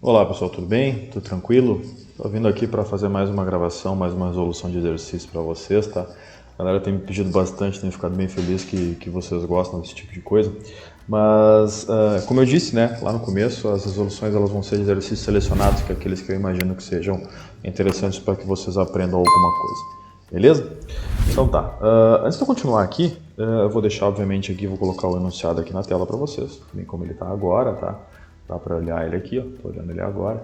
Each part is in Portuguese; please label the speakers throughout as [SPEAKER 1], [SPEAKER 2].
[SPEAKER 1] Olá pessoal, tudo bem? Tudo tranquilo? Estou vindo aqui para fazer mais uma gravação, mais uma resolução de exercício para vocês, tá? A galera tem me pedido bastante, tenho ficado bem feliz que vocês gostam desse tipo de coisa. Mas, como eu disse, né, lá no começo, as resoluções elas vão ser de exercícios selecionados, que é aqueles que eu imagino que sejam interessantes para que vocês aprendam alguma coisa. Beleza? Então tá. Antes de eu continuar aqui, eu vou deixar, obviamente, aqui, vou colocar o enunciado aqui na tela para vocês, bem como ele está agora, tá? Dá para olhar ele aqui, ó. Tô olhando ele agora.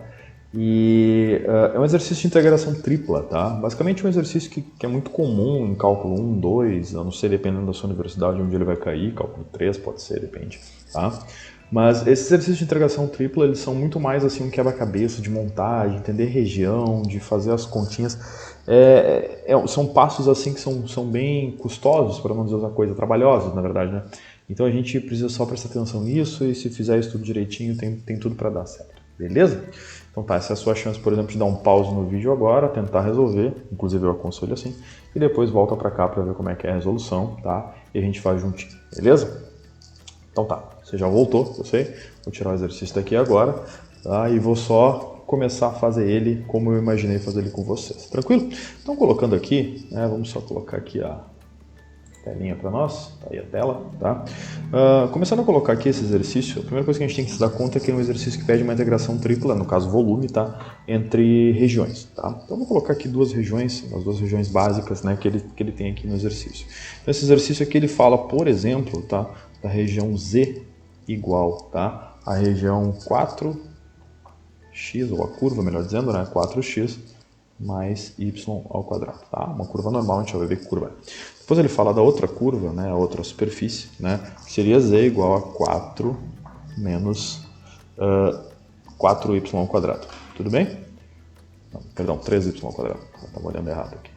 [SPEAKER 1] E é um exercício de integração tripla, tá? Basicamente um exercício que é muito comum em cálculo 1, 2, eu não sei, dependendo da sua universidade onde ele vai cair, cálculo 3 pode ser, depende, tá? Mas esses exercícios de integração tripla, eles são muito mais assim um quebra-cabeça de montar, de entender região, de fazer as continhas. São passos assim que são bem custosos, para não dizer outra coisa, trabalhosos, na verdade, né? Então a gente precisa só prestar atenção nisso e se fizer isso tudo direitinho, tem tudo para dar certo, beleza? Então tá, essa é a sua chance, por exemplo, de dar um pause no vídeo agora, tentar resolver, inclusive eu aconselho assim, e depois volta para cá para ver como é que é a resolução, tá? E a gente faz juntinho, beleza? Então tá, você já voltou, eu sei, vou tirar o exercício daqui agora, tá? E vou só começar a fazer ele como eu imaginei fazer ele com vocês, tranquilo? Então colocando aqui, né, vamos só colocar aqui a telinha para nós, tá aí a tela, tá? Começando a colocar aqui esse exercício, a primeira coisa que a gente tem que se dar conta é que é um exercício que pede uma integração tripla, no caso volume, tá? Entre regiões, tá? Então eu vou colocar aqui duas regiões, as duas regiões básicas, né, que ele tem aqui no exercício. Então esse exercício aqui ele fala, por exemplo, tá? Da região Z igual, tá? A região 4x, ou a curva, melhor dizendo, né? 4x mais y ao quadrado, tá? Uma curva normal, a gente vai ver que curva é. Depois ele fala da outra curva, né, a outra superfície, né, que seria z igual a 4 menos 4y ao quadrado. Tudo bem? Não, perdão, 3y ao quadrado. Estava olhando errado aqui.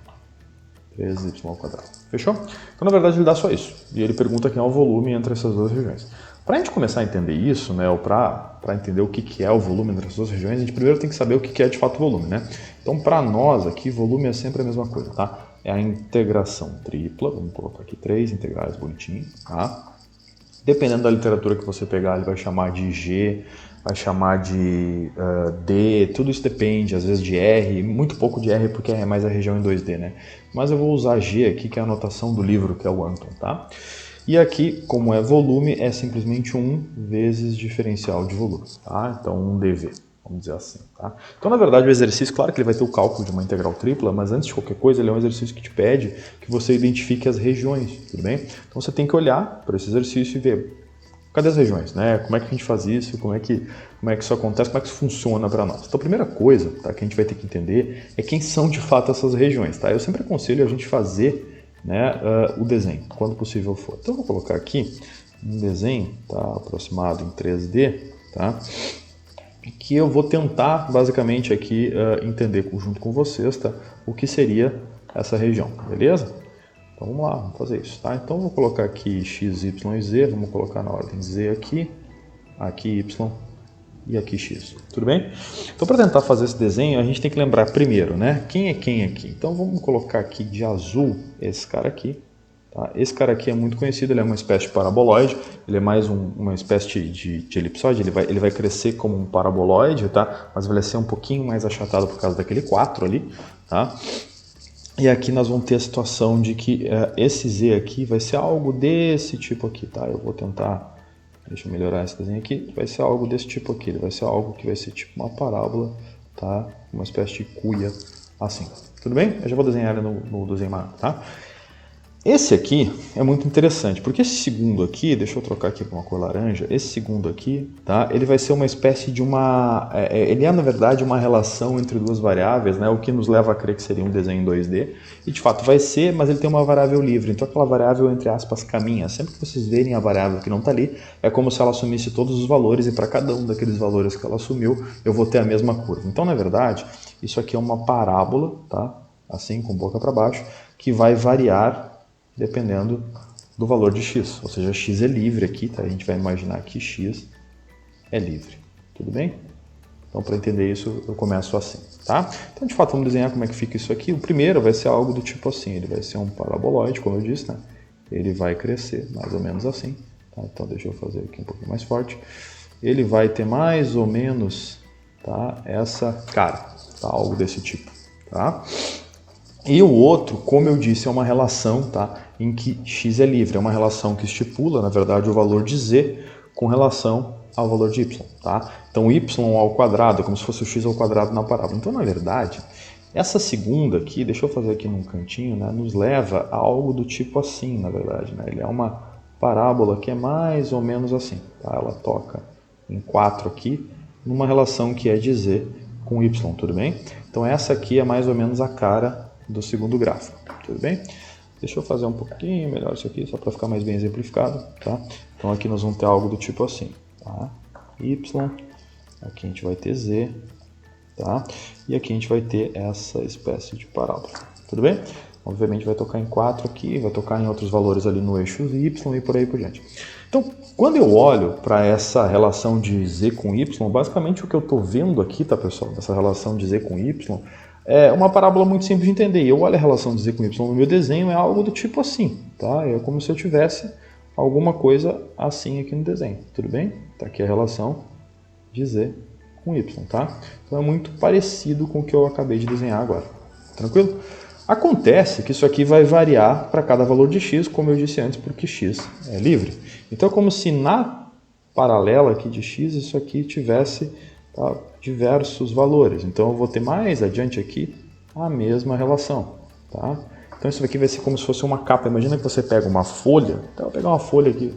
[SPEAKER 1] 3y ao quadrado. Fechou? Então, na verdade, ele dá só isso. E ele pergunta quem é o volume entre essas duas regiões. Para a gente começar a entender isso, né, ou para entender o que é o volume entre as duas regiões, a gente primeiro tem que saber o que é de fato volume, né? Então, para nós aqui, volume é sempre a mesma coisa, tá? É a integração tripla, vamos colocar aqui 3 integrais bonitinho, tá? Dependendo da literatura que você pegar, ele vai chamar de G, vai chamar de D, tudo isso depende, às vezes de R, muito pouco de R porque é mais a região em 2D, né? Mas eu vou usar G aqui, que é a anotação do livro, que é o Anton, tá? E aqui, como é volume, é simplesmente 1 vezes diferencial de volume, tá? Então 1dV. Vamos dizer assim, tá? Então, na verdade, o exercício, claro que ele vai ter o cálculo de uma integral tripla, mas antes de qualquer coisa, ele é um exercício que te pede que você identifique as regiões, tudo bem? Então, você tem que olhar para esse exercício e ver, cadê as regiões, né? Como é que a gente faz isso, como é que isso acontece, como é que isso funciona para nós. Então, a primeira coisa, tá, que a gente vai ter que entender é quem são, de fato, essas regiões, tá? Eu sempre aconselho a gente fazer, né, o desenho, quando possível for. Então, eu vou colocar aqui um desenho, tá, aproximado em 3D, tá? Que eu vou tentar, basicamente, aqui entender junto com vocês, tá? O que seria essa região, beleza? Então vamos lá, vamos fazer isso, tá? Então eu vou colocar aqui x, y e z, vamos colocar na ordem z aqui, aqui y e aqui x, tudo bem? Então para tentar fazer esse desenho, a gente tem que lembrar primeiro, né? Quem é quem aqui? Então vamos colocar aqui de azul esse cara aqui. Tá? Esse cara aqui é muito conhecido, ele é uma espécie de paraboloide, ele é mais uma espécie de elipsoide, ele vai crescer como um paraboloide, tá? Mas vai ser um pouquinho mais achatado por causa daquele 4 ali, tá? E aqui nós vamos ter a situação de que esse Z aqui vai ser algo desse tipo aqui, tá? Eu vou tentar, deixa eu melhorar esse desenho aqui, vai ser algo desse tipo aqui, ele vai ser algo que vai ser tipo uma parábola, tá? Uma espécie de cuia, assim, tudo bem? Eu já vou desenhar ele no desenho maior, tá? Esse aqui é muito interessante, porque esse segundo aqui, deixa eu trocar aqui para uma cor laranja, esse segundo aqui, tá? Ele vai ser uma espécie de ele é na verdade uma relação entre duas variáveis, né? O que nos leva a crer que seria um desenho em 2D, e de fato vai ser, mas ele tem uma variável livre, então aquela variável, entre aspas, caminha. Sempre que vocês verem a variável que não está ali, é como se ela assumisse todos os valores, e para cada um daqueles valores que ela assumiu, eu vou ter a mesma curva. Então, na verdade, isso aqui é uma parábola, tá? Assim, com boca para baixo, que vai variar dependendo do valor de x, ou seja, x é livre aqui, tá? A gente vai imaginar que x é livre, tudo bem? Então, para entender isso, eu começo assim, tá? Então, de fato, vamos desenhar como é que fica isso aqui. O primeiro vai ser algo do tipo assim, ele vai ser um paraboloide, como eu disse, né? Ele vai crescer mais ou menos assim, tá? Então, deixa eu fazer aqui um pouquinho mais forte. Ele vai ter mais ou menos tá? Essa cara, tá? Algo desse tipo, tá? E o outro, como eu disse, é uma relação, tá? Em que x é livre, é uma relação que estipula, na verdade, o valor de z com relação ao valor de y, tá? Então, y ao quadrado é como se fosse o x ao quadrado na parábola. Então, na verdade, essa segunda aqui, deixa eu fazer aqui num cantinho, né? Nos leva a algo do tipo assim, na verdade, né? Ele é uma parábola que é mais ou menos assim, tá? Ela toca em 4 aqui, numa relação que é de z com y, tudo bem? Então, essa aqui é mais ou menos a cara do segundo gráfico, tudo bem? Deixa eu fazer um pouquinho melhor isso aqui, só para ficar mais bem exemplificado, tá? Então aqui nós vamos ter algo do tipo assim, tá? Y, aqui a gente vai ter z, tá? E aqui a gente vai ter essa espécie de parábola, tudo bem? Obviamente vai tocar em 4 aqui, vai tocar em outros valores ali no eixo y e por aí por diante. Então, quando eu olho para essa relação de z com y, basicamente o que eu estou vendo aqui, tá, pessoal, dessa relação de z com y, é uma parábola muito simples de entender. Eu olho a relação de z com y no meu desenho, é algo do tipo assim, tá? É como se eu tivesse alguma coisa assim aqui no desenho, tudo bem? Tá aqui a relação de z com y, tá? Então é muito parecido com o que eu acabei de desenhar agora, tranquilo? Acontece que isso aqui vai variar para cada valor de x, como eu disse antes, porque x é livre. Então é como se na paralela aqui de x, isso aqui tivesse, tá, diversos valores. Então eu vou ter mais adiante aqui a mesma relação, tá? Então isso aqui vai ser como se fosse uma capa. Imagina que você pega uma folha. Então eu vou pegar uma folha aqui.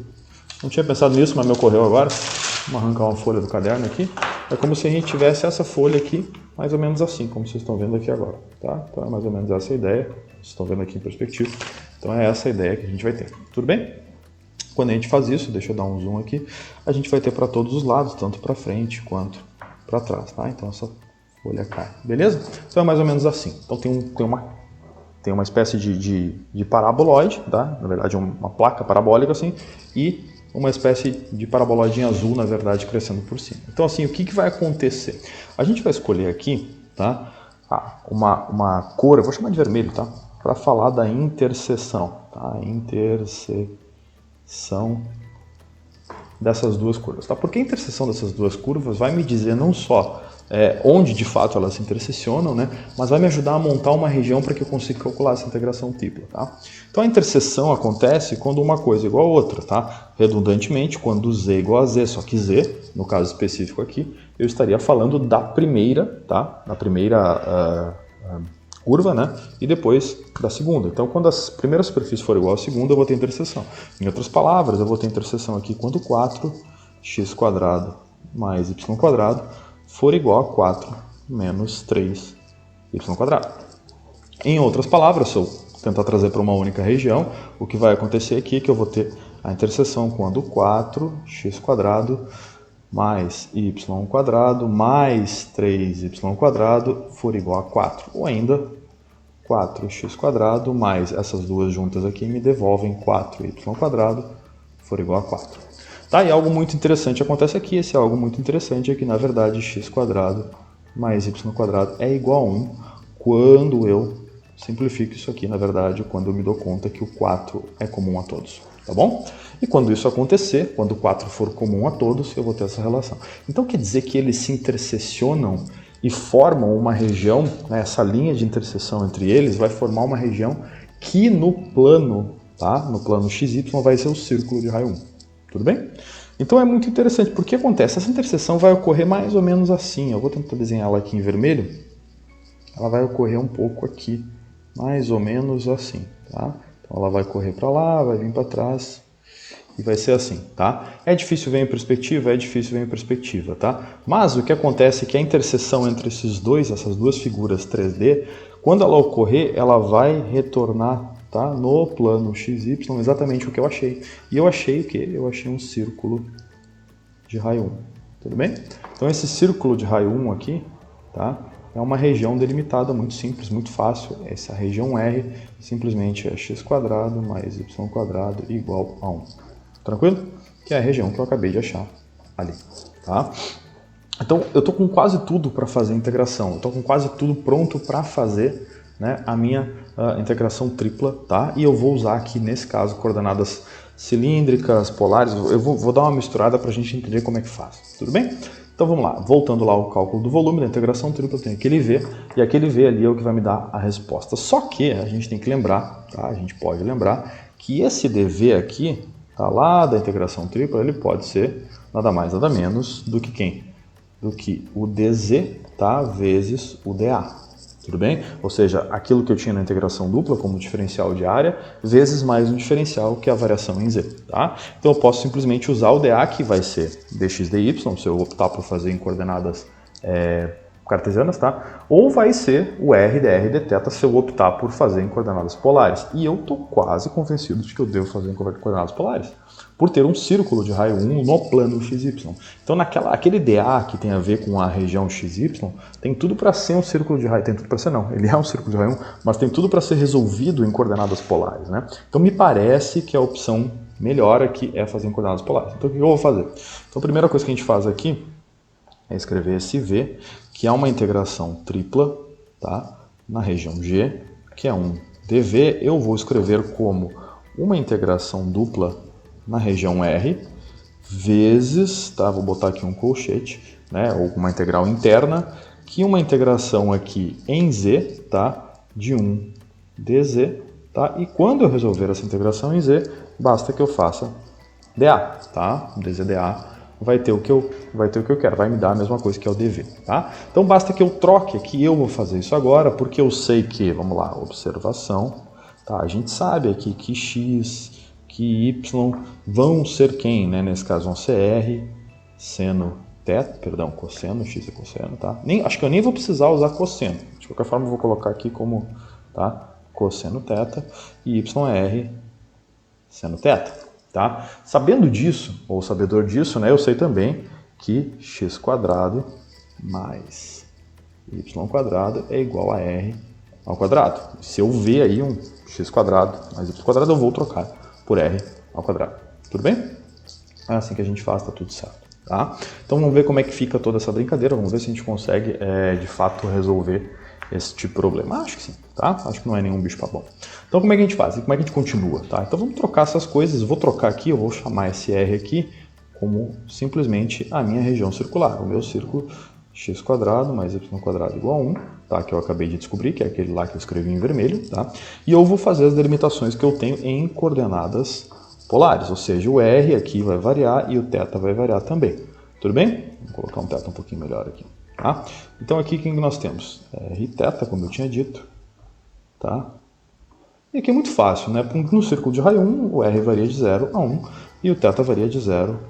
[SPEAKER 1] Não tinha pensado nisso, mas me ocorreu agora. Vamos arrancar uma folha do caderno aqui. É como se a gente tivesse essa folha aqui, mais ou menos assim, como vocês estão vendo aqui agora, tá? Então é mais ou menos essa a ideia. Vocês estão vendo aqui em perspectiva. Então é essa a ideia que a gente vai ter. Tudo bem? Quando a gente faz isso, deixa eu dar um zoom aqui, a gente vai ter para todos os lados, tanto para frente quanto para trás, tá? Então essa folha cai, beleza? Então é mais ou menos assim. Então tem uma espécie de paraboloide, tá? Na verdade uma placa parabólica assim, e uma espécie de paraboloide em azul, na verdade, crescendo por cima. Então assim, o que vai acontecer? A gente vai escolher aqui, tá? Uma cor, eu vou chamar de vermelho, tá? Para falar da interseção, tá? Interseção dessas duas curvas, tá? Porque a interseção dessas duas curvas vai me dizer não só onde de fato elas se interseccionam, né? Mas vai me ajudar a montar uma região para que eu consiga calcular essa integração tripla, tá? Então a interseção acontece quando uma coisa é igual a outra, tá? Redundantemente, quando z é igual a z, só que z, no caso específico aqui, eu estaria falando da primeira, tá? Da primeira curva, né? E depois da segunda. Então, quando a primeira superfície for igual à segunda, eu vou ter interseção. Em outras palavras, eu vou ter interseção aqui quando 4x² mais y² for igual a 4 menos 3y². Em outras palavras, se eu tentar trazer para uma única região, o que vai acontecer aqui é que eu vou ter a interseção quando 4x² mais y² mais 3y² for igual a 4. Ou ainda 4x² mais essas duas juntas aqui me devolvem 4y² for igual a 4. Tá? E algo muito interessante acontece aqui. Esse algo muito interessante é que, na verdade, x² mais y² é igual a 1 quando eu simplifico isso aqui, na verdade, quando eu me dou conta que o 4 é comum a todos. Tá bom? E quando isso acontecer, quando o 4 for comum a todos, eu vou ter essa relação. Então quer dizer que eles se intersecionam e formam uma região, né, essa linha de interseção entre eles vai formar uma região que no plano, tá? No plano XY vai ser o círculo de raio 1. Tudo bem? Então é muito interessante, porque acontece, essa interseção vai ocorrer mais ou menos assim. Eu vou tentar desenhar ela aqui em vermelho. Ela vai ocorrer um pouco aqui, mais ou menos assim, tá? Então ela vai correr para lá, vai vir para trás e vai ser assim, tá? É difícil ver em perspectiva? É difícil ver em perspectiva, tá? Mas o que acontece é que a interseção entre essas duas figuras 3D, quando ela ocorrer, ela vai retornar, tá, no plano XY exatamente o que eu achei. E eu achei o quê? Eu achei um círculo de raio 1, tudo bem? Então esse círculo de raio 1 aqui, tá? É uma região delimitada muito simples, muito fácil. Essa região R simplesmente é x² mais y² igual a 1. Tranquilo? Que é a região que eu acabei de achar ali. Tá? Então, eu estou com quase tudo para fazer a integração. Eu estou com quase tudo pronto para fazer, né, a minha integração tripla. Tá? E eu vou usar aqui, nesse caso, coordenadas cilíndricas, polares. Eu vou dar uma misturada para a gente entender como é que faz. Tudo bem? Então vamos lá, voltando lá ao cálculo do volume da integração tripla, eu tenho aquele V, e aquele V ali é o que vai me dar a resposta. Só que a gente tem que lembrar, tá? A gente pode lembrar que esse dV aqui, tá, lá da integração tripla, ele pode ser nada mais nada menos do que quem? Do que o dz, tá, vezes o dA. Tudo bem? Ou seja, aquilo que eu tinha na integração dupla como diferencial de área, vezes mais um diferencial que é a variação em z. Tá? Então eu posso simplesmente usar o dA, que vai ser dx dy, se eu optar por fazer em coordenadas cartesianas, tá? Ou vai ser o r dr dθ se eu optar por fazer em coordenadas polares. E eu estou quase convencido de que eu devo fazer em coordenadas polares, por ter um círculo de raio 1 no plano XY. Então aquele dA que tem a ver com a região XY, tem tudo para ser um círculo de raio, tem tudo para ser não, ele é um círculo de raio 1, mas tem tudo para ser resolvido em coordenadas polares, né? Então me parece que a opção melhor aqui é fazer em coordenadas polares. Então o que eu vou fazer? Então a primeira coisa que a gente faz aqui é escrever esse V, que é uma integração tripla, tá? Na região G, que é um dV, eu vou escrever como uma integração dupla na região R, vezes, tá? Vou botar aqui um colchete, né? Ou uma integral interna, que uma integração aqui em Z, tá? De 1 dz, tá? E quando eu resolver essa integração em Z, basta que eu faça dA, tá? dz vai ter o que eu quero, vai me dar a mesma coisa que é o dV, tá? Então basta que eu troque aqui, eu vou fazer isso agora, porque eu sei que, vamos lá, observação, tá? A gente sabe aqui que x, que y vão ser quem, né? Nesse caso vão ser r, seno, θ, perdão, cosseno, x é cosseno, tá? Acho que eu nem vou precisar usar cosseno, de qualquer forma eu vou colocar aqui como, tá? Cosseno θ, e y é r, seno θ. Tá? Sabendo disso, ou sabedor disso, né, eu sei também que x² mais y² é igual a r ao quadrado. Se eu ver aí um x² mais y², eu vou trocar por r ao quadrado. Tudo bem? É assim que a gente faz, tá tudo certo. Tá? Então vamos ver como é que fica toda essa brincadeira, vamos ver se a gente consegue de fato resolver este problema. Acho que sim, tá? Acho que não é nenhum bicho-papão. Então como é que a gente faz? Como é que a gente continua? Tá? Então vamos trocar essas coisas, vou trocar aqui, eu vou chamar esse R aqui como simplesmente a minha região circular, o meu círculo x² mais y² igual a 1, tá? Que eu acabei de descobrir, que é aquele lá que eu escrevi em vermelho, tá? E eu vou fazer as delimitações que eu tenho em coordenadas polares, ou seja, o R aqui vai variar e o θ vai variar também. Tudo bem? Vou colocar um θ um pouquinho melhor aqui. Tá? Então aqui quem nós temos? Rθ, como eu tinha dito. Tá? E aqui é muito fácil, né? No círculo de raio 1, o R varia de 0 a 1 e o θ varia de 0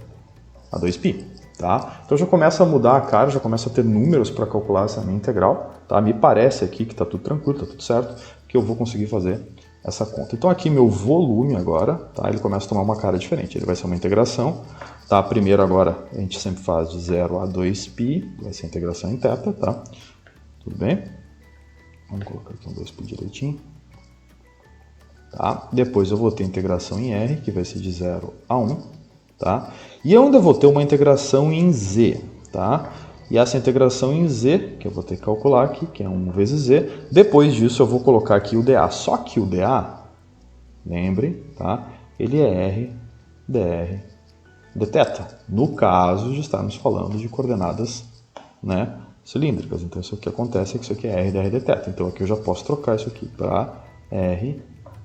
[SPEAKER 1] a 2π. Tá? Então já começa a mudar a cara, já começa a ter números para calcular essa minha integral. Tá? Me parece aqui que está tudo tranquilo, está tudo certo, que eu vou conseguir fazer essa conta. Então aqui meu volume agora, tá? Ele começa a tomar uma cara diferente. Ele vai ser uma integração. Tá? Primeiro agora a gente sempre faz de 0 a 2π, vai ser a integração em θ, tá? Tudo bem? Vamos colocar aqui um 2π direitinho. Tá? Depois eu vou ter a integração em R, que vai ser de 0 a 1, tá? E eu ainda vou ter uma integração em Z, tá? E essa integração em Z, que eu vou ter que calcular aqui, que é 1 vezes Z, depois disso eu vou colocar aqui o dA. Só que o dA, lembre, tá? Ele é R dr dθ, no caso de estarmos falando de coordenadas, né, cilíndricas. Então isso aqui acontece, que isso aqui é r dr dθ. Então aqui eu já posso trocar isso aqui para r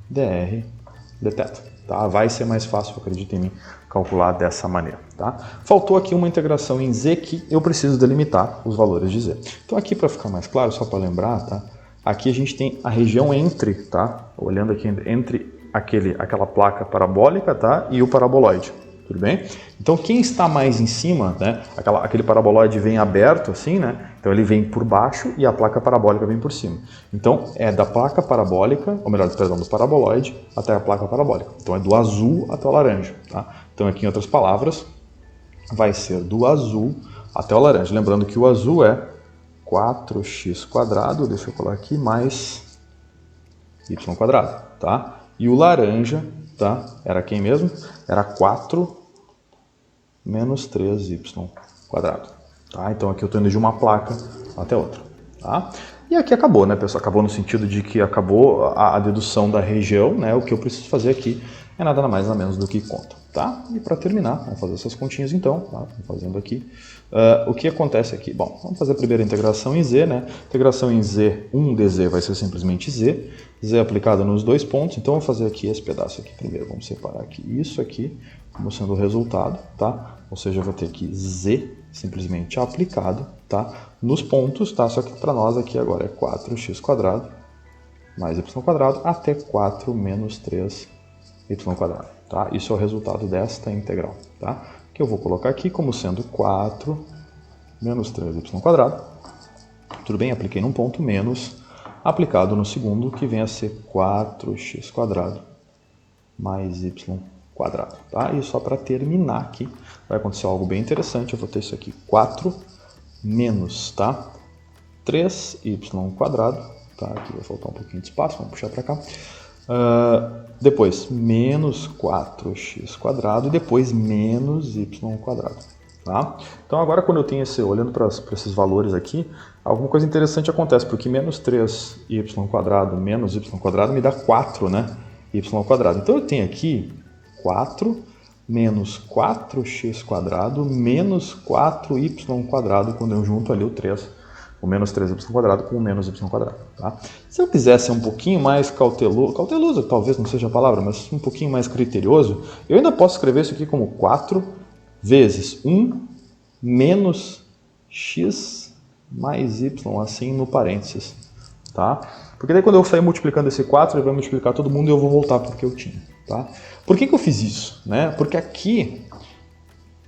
[SPEAKER 1] dr dθ. Tá? Vai ser mais fácil, acredita em mim, calcular dessa maneira. Tá? Faltou aqui uma integração em z que eu preciso delimitar os valores de z. Então aqui para ficar mais claro, só para lembrar, tá? Aqui a gente tem a região entre, tá? Olhando aqui entre aquela placa parabólica, tá? E o paraboloide. Tudo bem? Então quem está mais em cima, né? Aquele paraboloide vem aberto assim, né? Então ele vem por baixo e a placa parabólica vem por cima. Então é da placa parabólica, ou melhor, perdão, do paraboloide até a placa parabólica. Então é do azul até o laranja, tá? Então aqui em outras palavras, vai ser do azul até o laranja. Lembrando que o azul é 4x², deixa eu colocar aqui, mais y², tá? E o laranja, tá? Era quem mesmo? Era 4 menos 3y². Tá? Então aqui eu estou indo de uma placa até outra. Tá? E aqui acabou, né, pessoal? Acabou no sentido de que acabou a dedução da região, né? O que eu preciso fazer aqui é nada mais nada menos do que conta. tá? E para terminar, vamos fazer essas continhas então, tá? Vamos fazendo aqui. O que acontece aqui? Bom, vamos fazer a primeira integração em z, né? Integração em z, 1 dz vai ser simplesmente z. Z aplicado nos dois pontos, então vamos fazer aqui esse pedaço aqui primeiro. Vamos separar aqui isso aqui como sendo o resultado, tá? Ou seja, eu vou ter aqui z simplesmente aplicado, tá? Nos pontos, tá? Só que para nós aqui agora é 4x² mais y² até 4 menos 3y². Tá? Isso é o resultado desta integral. Tá? Que eu vou colocar aqui como sendo 4 menos 3y². Tudo bem? Apliquei num ponto, menos aplicado no segundo, que vem a ser 4x² mais y². Tá? E só para terminar aqui, vai acontecer algo bem interessante. Eu vou ter isso aqui, 4 menos, tá? 3y². Tá? Aqui vai faltar um pouquinho de espaço, vamos puxar para cá. Depois, menos 4x² e depois menos y². Tá? Então agora quando eu tenho olhando para esses valores aqui, alguma coisa interessante acontece, porque menos 3y² menos y² me dá 4, né? y². Então eu tenho aqui 4 menos 4x² menos 4y² quando eu junto ali o menos 3y² com o menos y². Tá? Se eu quiser ser um pouquinho mais cauteloso talvez não seja a palavra, mas um pouquinho mais criterioso, eu ainda posso escrever isso aqui como 4 vezes 1 menos x mais y, assim no parênteses. Tá? Porque daí quando eu sair multiplicando esse 4, ele vai multiplicar todo mundo e eu vou voltar porque eu tinha. Tá? Por que eu fiz isso? Né? Porque aqui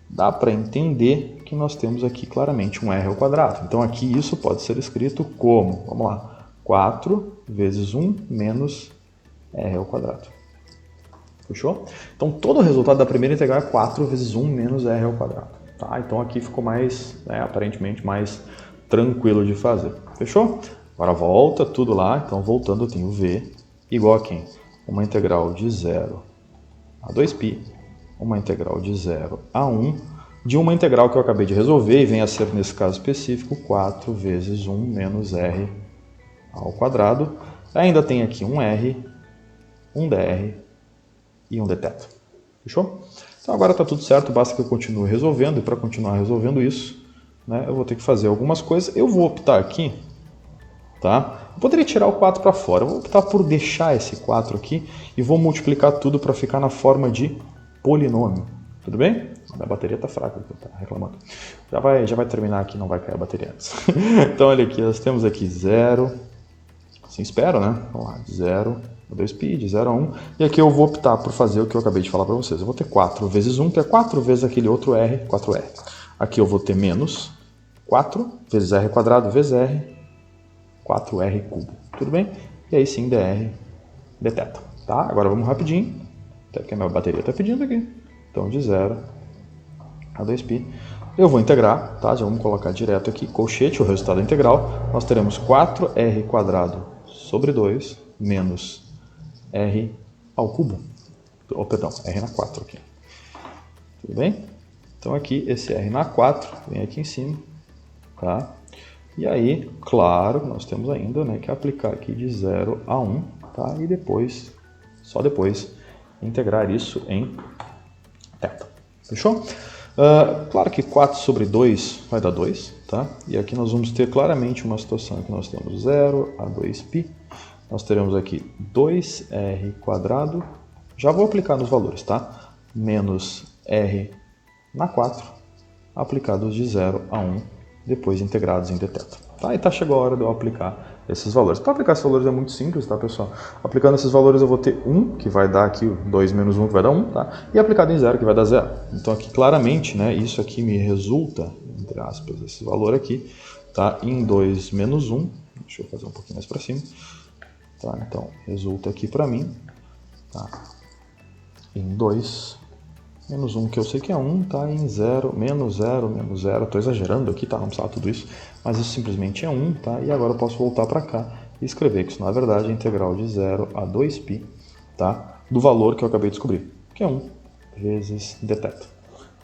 [SPEAKER 1] dá para entender que nós temos aqui claramente um r². Então aqui isso pode ser escrito como, vamos lá, 4 vezes 1 menos r². Fechou? Então todo o resultado da primeira integral é 4 vezes 1 menos r². Tá? Então aqui ficou mais, aparentemente mais tranquilo de fazer. Fechou? Agora volta tudo lá. Então voltando eu tenho v igual a quem? Uma integral de 0 a 2π, uma integral de 0 a 1, de uma integral que eu acabei de resolver, e vem a ser, nesse caso específico, 4 vezes 1 menos r². Ainda tem aqui um r, um dr e um dθ. Fechou? Então agora está tudo certo, basta que eu continue resolvendo, e para continuar resolvendo isso, né, eu vou ter que fazer algumas coisas. Eu vou optar aqui, tá? Eu poderia tirar o 4 para fora, eu vou optar por deixar esse 4 aqui e vou multiplicar tudo para ficar na forma de polinômio. Tudo bem? A bateria está fraca, tá reclamando. Já vai terminar aqui, não vai cair a bateria antes. Então olha aqui, nós temos aqui 0, assim espero, né? Vamos lá, 0 a 2π, de 0 a 1. E aqui eu vou optar por fazer o que eu acabei de falar para vocês. Eu vou ter 4 vezes 1, que é 4 vezes aquele outro r, 4r. Aqui eu vou ter menos 4 vezes r² vezes r, 4r³. Tudo bem? E aí sim, dr, dθ. Tá? Agora vamos rapidinho, até que a minha bateria está pedindo aqui. Então, de 0 a 2π. Eu vou integrar, tá? Já vamos colocar direto aqui, colchete, o resultado da integral. Nós teremos 4r² sobre 2 menos r². Oh, perdão, r na 4 aqui. Tudo bem? Então aqui, esse r na 4 vem aqui em cima, tá? E aí, claro, nós temos ainda, né, que aplicar aqui de 0 a 1, tá? E depois, só depois, integrar isso em θ. Fechou? Claro que 4 sobre 2 vai dar 2, tá? E aqui nós vamos ter claramente uma situação em que nós temos 0 a 2π. Nós teremos aqui 2r², já vou aplicar nos valores, tá? Menos r na 4, aplicados de 0 a 1, depois integrados em dθ. Tá? E chegou a hora de eu aplicar esses valores. Para aplicar esses valores é muito simples, tá, pessoal? Aplicando esses valores eu vou ter 1, que vai dar aqui, 2 menos 1, que vai dar 1, tá? E aplicado em 0, que vai dar 0. Então aqui claramente, né, isso aqui me resulta, entre aspas, esse valor aqui, tá? Em 2 menos 1, deixa eu fazer um pouquinho mais para cima, tá? Então resulta aqui para mim, tá? Em 2 menos 1, que eu sei que é 1, tá? Em 0, menos 0, menos 0. Estou exagerando aqui, tá? Não precisava tudo isso. Mas isso simplesmente é 1, tá? E agora eu posso voltar para cá e escrever que isso, na verdade, é a integral de 0 a 2π, tá? Do valor que eu acabei de descobrir, que é 1 vezes dθ.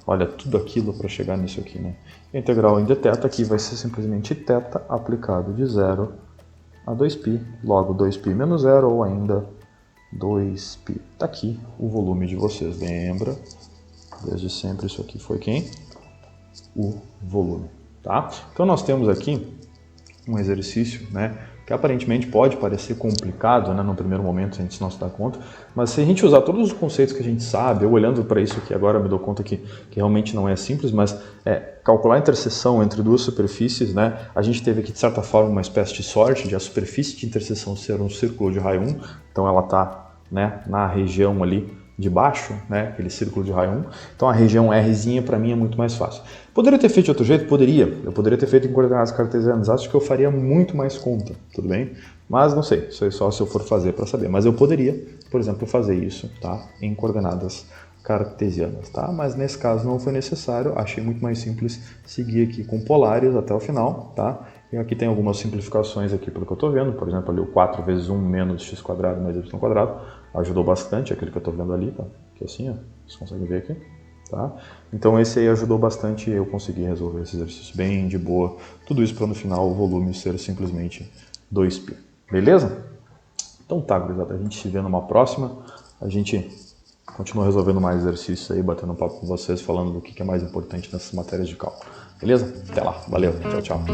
[SPEAKER 1] Olha, tudo aquilo para chegar nisso aqui, né? A integral em dθ aqui vai ser simplesmente θ aplicado de 0 a 2π, logo 2π menos 0, ou ainda 2π. Tá aqui o volume de vocês, lembra? Desde sempre isso aqui foi quem? O volume, tá? Então nós temos aqui um exercício, né, que aparentemente pode parecer complicado, né, no primeiro momento, se a gente não se dá conta, mas se a gente usar todos os conceitos que a gente sabe, eu olhando para isso aqui agora me dou conta que realmente não é simples, mas calcular a interseção entre duas superfícies, né, a gente teve aqui de certa forma uma espécie de sorte de a superfície de interseção ser um círculo de raio 1, então ela está, né, na região ali de baixo, né, aquele círculo de raio 1, então a região Rzinha para mim é muito mais fácil. Poderia ter feito de outro jeito? Poderia. Eu poderia ter feito em coordenadas cartesianas. Acho que eu faria muito mais conta, tudo bem? Mas não sei, isso é só se eu for fazer para saber. Mas eu poderia, por exemplo, fazer isso, tá? Em coordenadas cartesianas, tá? Mas nesse caso não foi necessário, achei muito mais simples seguir aqui com polares até o final, tá? E aqui tem algumas simplificações aqui pelo que eu estou vendo, por exemplo, ali o 4 vezes 1 menos x² mais y², ajudou bastante, aquele que eu estou vendo ali, tá? Aqui assim, ó, vocês conseguem ver aqui. Tá? Então esse aí ajudou bastante, eu consegui resolver esse exercício bem de boa. Tudo isso para no final o volume ser simplesmente 2π. Beleza? Então tá, gurizada, a gente se vê numa próxima. A gente continua resolvendo mais exercícios aí, batendo um papo com vocês, falando do que é mais importante nessas matérias de cálculo. Beleza? Até lá, valeu, tchau, tchau.